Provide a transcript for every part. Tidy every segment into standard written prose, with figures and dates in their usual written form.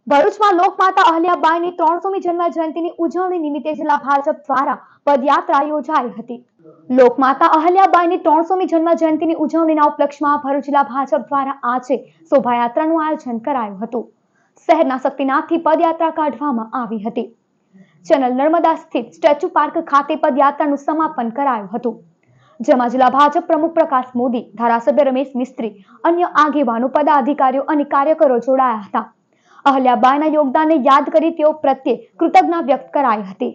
ભરૂચમાં લોકમાતા અહલ્યાબાઈની 300મી જન્મ જયંતિની ઉજવણી નિમિત્તે જિલ્લા ભાજપ દ્વારા પદયાત્રા યોજાઈ હતી। લોકમાતા અહલ્યાબાઈની 300મી જન્મ જયંતિની ઉજવણીના ઉપલક્ષમાં ભરૂચ જિલ્લા ભાજપ દ્વારા આજે શોભાયાત્રાનું આયોજન કરાયું હતું। શહેરના શક્તિનાથથી પદયાત્રા કાઢવામાં આવી હતી। ચેનલ નર્મદા સ્થિત સ્ટેચ્યુ પાર્ક ખાતે પદયાત્રાનું સમાપન કરાયું હતું, જેમાં જિલ્લા ભાજપ પ્રમુખ પ્રકાશ મોદી, ધારાસભ્ય રમેશ મિસ્ત્રી, અન્ય આગેવાનો, પદાધિકારીઓ અને કાર્યકરો જોડાયા હતા। અહલ્યાબાઈના યોગદાનને યાદ કરી તેઓ પ્રત્યે કૃતજ્ઞતા વ્યક્ત કરાઈ હતી।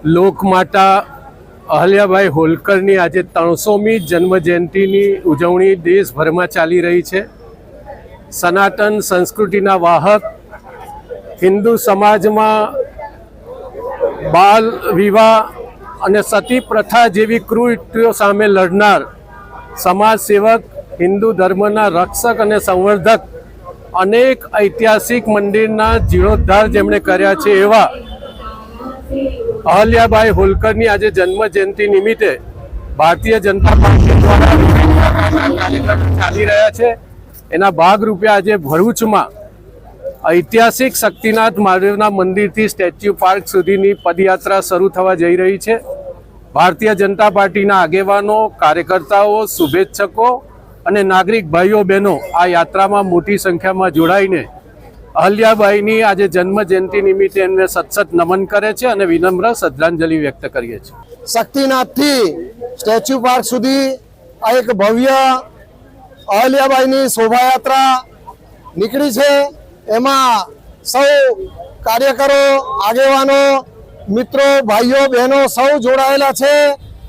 લોકમાતા અહલ્યાબાઈ હોલકરની આજે 300મી જન્મજયંતિની ઉજવણી દેશભરમાં ચાલી રહી છે। સનાતન સંસ્કૃતિના વાહક, હિન્દુ સમાજમાં બાલ વિવાહ અને સતી પ્રથા જેવી કૃત્યો સામે લડનાર સમાજ સેવક, હિન્દુ ધર્મના રક્ષક અને સંવર્ધક, અનેક ઐતિહાસિક મંદિરના જીર્ણોદ્ધાર જેમણે કર્યા છે એવા અહલ્યાબાઈ હોલકરની આજે જન્મ જયંતિ નિમિત્તે ભારતીય જનતા પાર્ટી દ્વારા કાર્યક્રમો ચાલી રહ્યા છે। એના ભાગરૂપે આજે ભરૂચમાં ઐતિહાસિક શક્તિનાથ મહાદેવના મંદિરથી સ્ટેચ્યુ પાર્ક સુધીની પદયાત્રા શરૂ થવા જઈ રહી છે। ભારતીય જનતા પાર્ટીના આગેવાનો, કાર્યકર્તાઓ, શુભેચ્છકો અને નાગરિક ભાઈઓ બહેનો આ યાત્રામાં મોટી સંખ્યામાં જોડાઈને અહલ્યાબાઈની આજે જન્મ જયંતિ નિમિત્તે એમને સતસત નમન કરે છે અને વિનમ્ર શ્રદ્ધાંજલિ વ્યક્ત કરીએ છીએ। શક્તિનાથથી સ્ટેચ્યુ પાર્ક સુધી આ એક ભવ્ય અહલ્યાબાઈની શોભાયાત્રા નીકળી છે। એમાં સૌ કાર્યકરો, આગેવાનો, મિત્રો, ભાઈઓ, બહેનો સૌ જોડાયેલા છે।